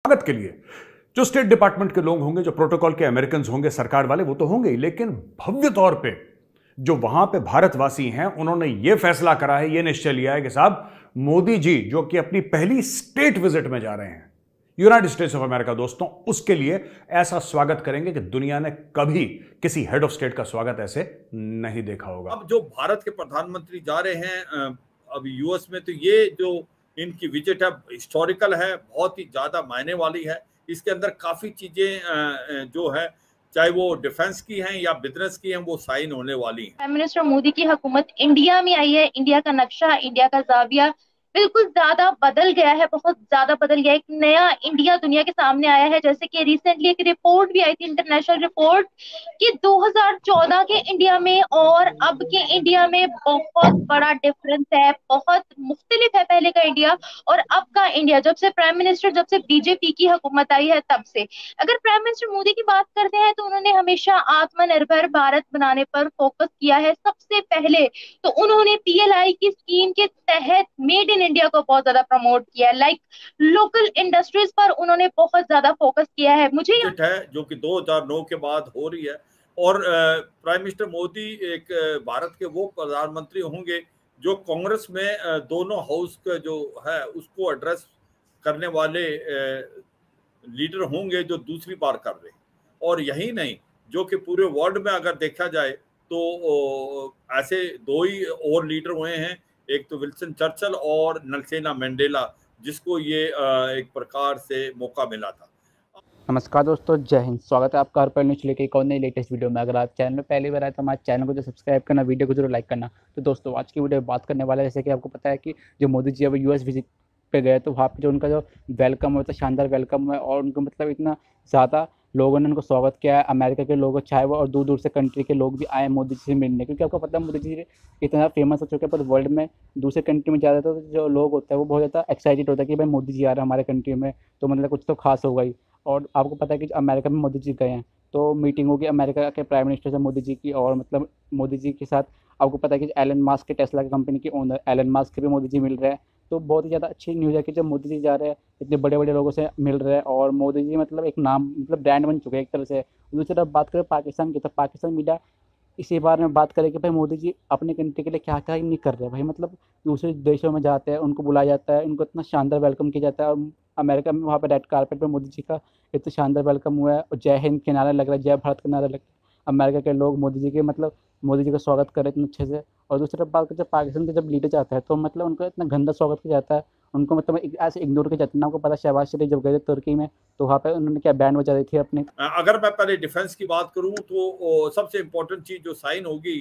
स्वागत के लिए जो स्टेट डिपार्टमेंट के लोग होंगे, जो प्रोटोकॉल के अमेरिकन होंगे, सरकार वाले, वो तो होंगे ही, लेकिन भव्य तौर पे जो वहां पे भारतवासी हैं, उन्होंने यह फैसला करा है, यह निश्चय लिया है कि साहब मोदी जी जो कि अपनी पहली स्टेट विजिट में जा रहे हैं, यूनाइटेड स्टेट्स ऑफ अमेरिका, दोस्तों, उसके लिए ऐसा स्वागत करेंगे कि दुनिया ने कभी किसी हेड ऑफ स्टेट का स्वागत ऐसे नहीं देखा होगा। अब जो भारत के प्रधानमंत्री जा रहे हैं अब यूएस में, तो ये जो इनकी विजिट है हिस्टोरिकल है, बहुत ही ज्यादा मायने वाली है। इसके अंदर काफी चीजें जो है, चाहे वो डिफेंस की हैं या बिजनेस की हैं, वो साइन होने वाली हैं। प्राइम मिनिस्टर मोदी की हुकूमत इंडिया में आई है। इंडिया का नक्शा, इंडिया का जाविया बिल्कुल ज्यादा बदल गया है, बहुत ज्यादा बदल गया है। एक नया इंडिया दुनिया के सामने आया है। जैसे कि रिसेंटली एक रिपोर्ट भी आई थी, इंटरनेशनल रिपोर्ट, कि 2014 के इंडिया में और अब के इंडिया में बहुत बड़ा डिफरेंस है, बहुत मुख्तलिफ है पहले का इंडिया और अब का इंडिया, जब से प्राइम मिनिस्टर, जब से बीजेपी की हुकूमत आई है तब से। अगर प्राइम मिनिस्टर मोदी की बात करते हैं तो उन्होंने हमेशा आत्मनिर्भर भारत बनाने पर फोकस किया है। सबसे पहले तो उन्होंने पीएलआई की स्कीम के तहत मेड इन इंडिया को बहुत ज्यादा प्रमोट किया है। लाइक लोकल इंडस्ट्रीज पर उन्होंने बहुत ज्यादा फोकस किया है। मुझे है जो कि 2009 के बाद हो रही है, और प्राइम मिनिस्टर मोदी एक भारत के वो प्रधानमंत्री होंगे जो कांग्रेस में दोनों हाउस का जो है उसको एड्रेस करने वाले लीडर होंगे जो दूसरी बार कर रहे हैं। और यही नहीं, जो कि पूरे वर्ल्ड में अगर देखा जाए तो ऐसे दो ही और लीडर हुए हैं, एक तो विल्सन चर्चिल और नेल्सन मंडेला, जिसको ये एक प्रकार से मौका मिला था। नमस्कार दोस्तों, जय हिंद। स्वागत है आपका हर पल न्यूज़ लेके एक और नई लेटेस्ट वीडियो में। अगर आप चैनल में पहली बार आए तो हमारे चैनल को जो सब्सक्राइब करना, वीडियो को जरूर लाइक करना। तो दोस्तों आज की वीडियो में बात करने वाला है, जैसे कि आपको पता है कि जो मोदी जी अब यूएस विजिट पे गए तो वहाँ पे जो उनका जो वेलकम हुआ था, शानदार वेलकम हुआ, और उनको मतलब इतना ज़्यादा लोगों ने उनको स्वागत किया है। अमेरिका के लोग चाहे वो और दूर दूर से कंट्री के लोग भी आए मोदी जी से मिलने, क्योंकि आपको पता है मोदी जी इतना फेमस हो चुके हैं। पर वर्ल्ड में दूसरे कंट्री में ज़्यादा तो जो लोग होते हैं वो बहुत ज़्यादा एक्साइटेड होता है कि भाई मोदी जी आ रहे हैं हमारे कंट्री में, तो मतलब कुछ तो खास होगा ही। और आपको पता है कि अमेरिका में मोदी जी गए हैं तो मीटिंग होगी अमेरिका के प्राइम मिनिस्टर से मोदी जी की, और मतलब मोदी जी के साथ आपको पता है कि एलन मास्क के, टेस्ला की कंपनी के ओनर एलन मास्क के भी मोदी जी मिल रहे हैं। तो बहुत ही ज़्यादा अच्छी न्यूज़ है कि जब मोदी जी जा रहे हैं इतने बड़े बड़े लोगों से मिल रहे हैं, और मोदी जी मतलब एक नाम, मतलब ब्रांड बन चुके हैं एक तरह से। दूसरी तरफ बात करें पाकिस्तान की, तो पाकिस्तान मीडिया इसी बारे में बात करें कि भाई मोदी जी अपने कंट्री के लिए क्या क्या नहीं कर रहे हैं। भाई मतलब दूसरे देशों में जाते हैं, उनको बुलाया जाता है, उनको इतना शानदार वेलकम किया जाता है। और अमेरिका में वहाँ पर रेड कारपेट पर मोदी जी का इतना शानदार वेलकम हुआ है, और जय हिंद के नारा लग रहा है, जय भारत का नारा लग रहा है। अमेरिका के लोग मोदी जी के मतलब मोदी जी का स्वागत कर रहे इतने अच्छे से। और दूसरी तरफ बात करें जब पाकिस्तान के जब लीडर जाता है तो मतलब उनका इतना गंदा स्वागत किया जाता है, उनको मतलब ऐसे इग्नोर किया जाता है ना। आपको पता शहबाज शरीफ जब गए थे तुर्की में तो वहाँ पे उन्होंने क्या बैंड बजा दी थी अपने। अगर मैं पहले डिफेंस की बात करूं तो सबसे इम्पोर्टेंट चीज जो साइन होगी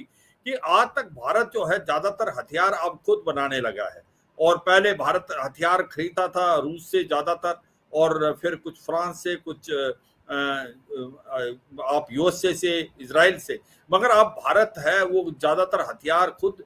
कि आज तक भारत जो है ज्यादातर हथियार अब खुद बनाने लगा है। और पहले भारत हथियार खरीदता था रूस से ज्यादातर, और फिर कुछ फ्रांस से, कुछ आप यूएसए से, इजराइल से, मगर अब भारत है वो ज्यादातर हथियार खुद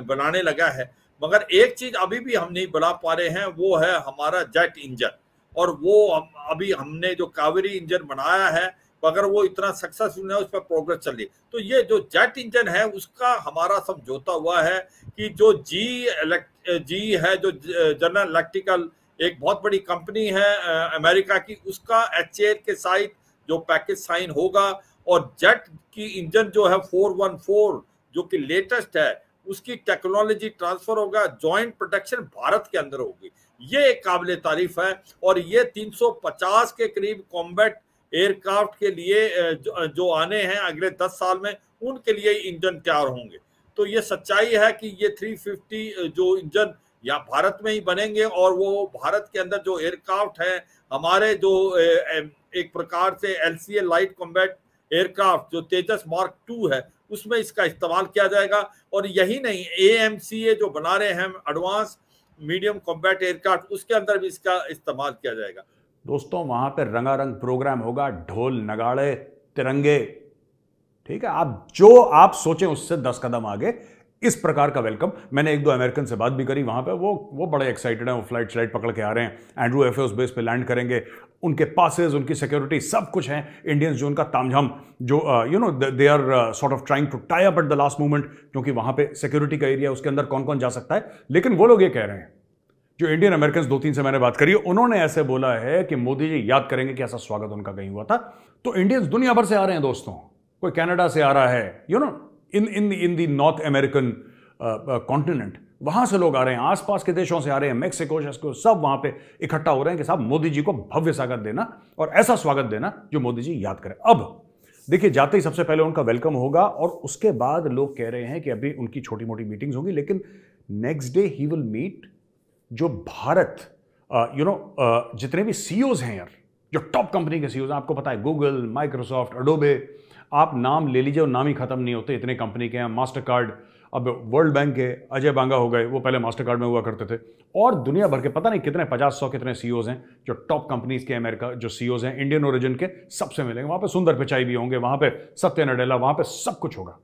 बनाने लगा है। मगर एक चीज अभी भी हम नहीं बना पा रहे हैं, वो है हमारा जेट इंजन। और वो अभी हमने जो कावेरी इंजन बनाया है, अगर वो इतना सक्सेसफुल है, उस पर प्रोग्रेस चल रही है। तो ये जो जेट इंजन है उसका हमारा समझौता हुआ है कि जो जी है, जो जनरल इलेक्ट्रिकल, एक बहुत बड़ी कंपनी है अमेरिका की, उसका HAL के साथ जो पैकेज साइन होगा, और जेट की इंजन जो है 414 जो कि लेटेस्ट है, उसकी टेक्नोलॉजी ट्रांसफर होगा, जॉइंट प्रोडक्शन भारत के अंदर होगी। ये एक काबिल तारीफ है। और ये 350 के करीब कॉम्बैट एयरक्राफ्ट के लिए जो आने हैं अगले 10 साल में, उनके लिए इंजन तैयार होंगे। तो ये सच्चाई है कि ये 350 जो इंजन या भारत में ही बनेंगे, और वो भारत के अंदर जो एयरक्राफ्ट है हमारे, जो एक प्रकार से LCA लाइट कॉम्बैट एयरक्राफ्ट जो तेजस मार्क 2 है, उसमें इसका इस्तेमाल किया जाएगा। और यही नहीं, AMCA जो बना रहे हैं एडवांस मीडियम कॉम्बैट एयरक्राफ्ट, उसके अंदर भी इसका इस्तेमाल किया जाएगा। दोस्तों वहां पर रंगारंग प्रोग्राम होगा, ढोल नगाड़े तिरंगे, ठीक है। आप सोचें उससे 10 कदम आगे इस प्रकार का वेलकम। मैंने एक दो अमेरिकन से बात भी करी वहां पे, वो बड़े एक्साइटेड हैं, वो फ्लाइट पकड़ के आ रहे हैं, एंड्रू एयरफोर्स बेस पे लैंड करेंगे, उनके पासेस, उनकी सिक्योरिटी सब कुछ है। इंडियंस जो उनका तामझाम जो they are sort of trying to tie up at the last moment, क्योंकि वहां पे सिक्योरिटी का एरिया, उसके अंदर कौन कौन जा सकता है। लेकिन वो लोग ये कह रहे हैं जो इंडियन अमेरिकन 2-3 से मैंने बात करी, उन्होंने ऐसे बोला है कि मोदी जी याद करेंगे कि ऐसा स्वागत उनका कहीं हुआ था। तो इंडियंस दुनिया भर से आ रहे हैं दोस्तों, कोई कनाडा से आ रहा है, you know, in the north American continent, वहां से लोग आ रहे हैं, आसपास के देशों से आ रहे हैं, मैक्सिको शक्सिको सब वहां पे इकट्ठा हो रहे हैं कि साहब मोदी जी को भव्य स्वागत देना और ऐसा स्वागत देना जो मोदी जी याद करें। अब देखिए, जाते ही सबसे पहले उनका वेलकम होगा और उसके बाद लोग कह रहे हैं कि अभी उनकी छोटी मोटी मीटिंग्स होंगी, लेकिन next day he will meet जो भारत जितने भी सीईओज हैं यार, जो टॉप कंपनी के सीईओज हैं, आपको पता है गूगल, माइक्रोसॉफ्ट, अडोबे, आप नाम ले लीजिए और नाम ही खत्म नहीं होते, इतने कंपनी के हैं। मास्टर कार्ड, अब वर्ल्ड बैंक के अजय बांगा हो गए, वो पहले मास्टर कार्ड में हुआ करते थे, और दुनिया भर के पता नहीं कितने 50-100 कितने सीईओज हैं जो टॉप कंपनीज के अमेरिका जो सीईओज हैं इंडियन ओरिजिन के, सबसे मिलेंगे वहां पे। सुंदर पिचाई भी होंगे वहां पे, सत्य नडेला, वहां पे सब कुछ होगा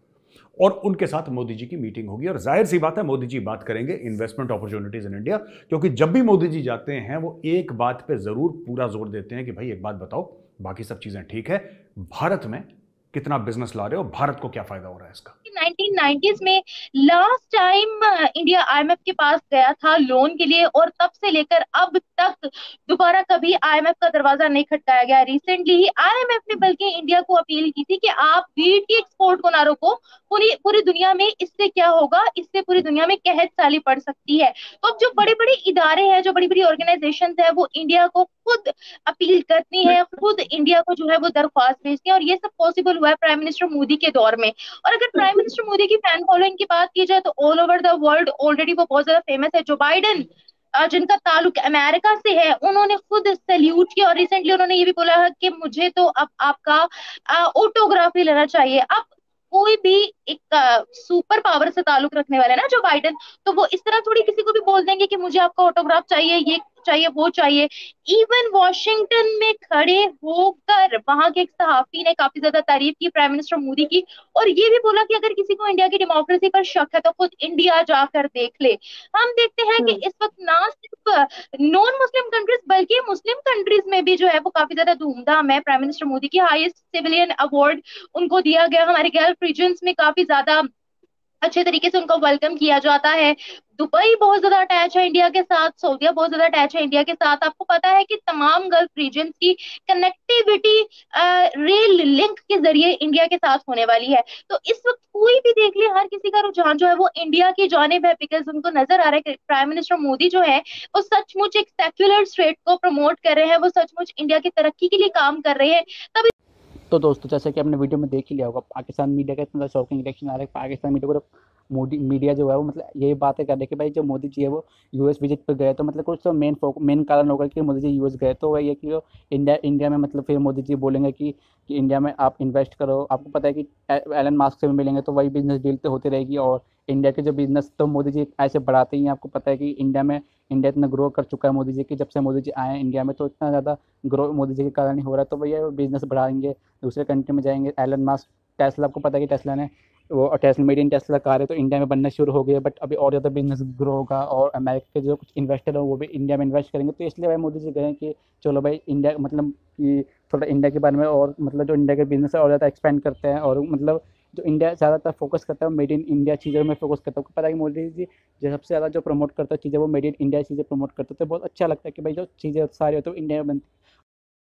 और उनके साथ मोदी जी की मीटिंग होगी। और जाहिर सी बात है मोदी जी बात करेंगे इन्वेस्टमेंट अपॉर्चुनिटीज इन इंडिया, क्योंकि जब भी मोदी जी जाते हैं वो एक बात पे जरूर पूरा जोर देते हैं कि भाई एक बात बताओ, बाकी सब चीजें ठीक है, भारत में कितना बिजनेस ला रहे हो, भारत को क्या फायदा हो रहा है इसका। 1990s में लास्ट टाइम इंडिया आईएमएफ के पास गया था लोन के लिए, और तब से लेकर अब तक दोबारा कभी आईएमएफ का दरवाजा नहीं खटकाया गया। रिसेंटली ही आईएमएफ ने बल्कि इंडिया को अपील की थी कि आप वीट की एक्सपोर्ट को ना रोको, पूरी दुनिया में इससे क्या होगा, इससे पूरी दुनिया में कहत साली पड़ सकती है। तो अब जो बड़े बड़े इदारे हैं, जो बड़ी बड़ी ऑर्गेनाइजेशन है, वो इंडिया को खुद अपील करती है, खुद इंडिया को जो है वो दरख्वास्त भेजती है, और ये सब पॉसिबल हुआ है प्राइम मिनिस्टर मोदी के दौर में। और अगर प्राइम मिनिस्टर मोदी की फैन फॉलोइंग की बात की जाए तो all over the world already वो बहुत ज्यादा फेमस है। जो बाइडेन जिनका ताल्लुक अमेरिका से है, उन्होंने खुद सैल्यूट किया, और रिसेंटली उन्होंने ये भी बोला है कि मुझे तो अब आपका ऑटोग्राफ ही लेना चाहिए। अब कोई भी एक सुपर पावर से ताल्लुक रखने वाले ना जो बाइडेन, तो वो इस तरह थोड़ी किसी को भी बोल देंगे कि मुझे आपका ऑटोग्राफ चाहिए, ये चाहिए, वो चाहिए। इवन वॉशिंगटन में खड़े होकर वहां के एक सहाफी ने काफी ज्यादा तारीफ की प्राइम मिनिस्टर मोदी की, और ये भी बोला कि अगर किसी को इंडिया की डेमोक्रेसी पर शक है तो खुद इंडिया जाकर देख ले। हम देखते हैं कि इस वक्त ना सिर्फ नॉन मुस्लिम कंट्रीज बल्कि मुस्लिम कंट्रीज में भी जो है वो काफी ज्यादा धूमधाम है। प्राइम मिनिस्टर मोदी की हाईएस्ट सिविलियन अवार्ड उनको दिया गया। हमारे गल्फ रीजन्स में काफी ज्यादा अच्छे तरीके से उनको वेलकम किया जाता है। दुबई बहुत ज्यादा अटैच है इंडिया के साथ, सऊदीया बहुत ज्यादा अटैच है इंडिया के साथ। आपको पता है कि तमाम गल्फ रीजन की कनेक्टिविटी रेल लिंक के जरिए इंडिया के साथ होने वाली है। तो इस वक्त कोई भी देख ले, हर किसी का रुझान जो है वो इंडिया की जानिब है, बिकॉज उनको नजर आ रहा है कि प्राइम मिनिस्टर मोदी जो है वो सचमुच एक सेक्युलर स्टेट को प्रमोट कर रहे हैं, वो सचमुच इंडिया की तरक्की के लिए काम कर रहे हैं। तभी तो दोस्तों, जैसे कि आपने वीडियो में देख ही लिया होगा, पाकिस्तान मीडिया का इतना शॉकिंग रिएक्शन आ रहा है। पाकिस्तान मीडिया को मोदी मीडिया जो है वो मतलब यही बातें कर रही है कि भाई जो मोदी जी है वो यूएस विजिट पर गए, तो मतलब कुछ तो मेन कारण होगा कि मोदी जी यूएस गए, तो वही है कि इंडिया में मतलब फिर मोदी जी बोलेंगे कि इंडिया में आप इन्वेस्ट करो। आपको पता है कि एलन मास्क से भी मिलेंगे तो वही बिजनेस डील तो होती रहेगी, और इंडिया के जो बिजनेस तो मोदी जी ऐसे बढ़ाते ही हैं। आपको पता है कि इंडिया इतना ग्रो कर चुका है मोदी जी की, जब से मोदी जी आए हैं इंडिया में तो इतना ज़्यादा ग्रो मोदी जी के कारण ही हो रहा है। तो भैया बिजनेस बढ़ाएंगे, दूसरे कंट्री में जाएंगे। एलन मास्क, टेस्ला, आपको पता है कि टेस्ला ने वो Tesla made in Tesla car है तो इंडिया में बनना शुरू हो गया, बट अभी और ज़्यादा बिजनेस ग्रो होगा, और अमेरिका के जो कुछ इन्वेस्टर हो वो भी इंडिया में इन्वेस्ट करेंगे। तो इसलिए भाई मोदी जी गए कि चलो भाई इंडिया मतलब कि थोड़ा इंडिया के बारे में, और मतलब जो इंडिया के बिजनेस है और ज़्यादा एक्सपेंड करते हैं, और मतलब जो इंडिया ज़्यादातर फोकस करता है मेड इन इंडिया चीज़ों में फोकस करता है। आपको पता है कि मोदी जी जो सबसे ज़्यादा जो प्रमोट करता है चीज़ें वो मेड इन इंडिया चीज़ें प्रमोट करते हैं। तो बहुत अच्छा लगता है कि भाई जो चीज़ें सारी होती है वो इंडिया में बनती है।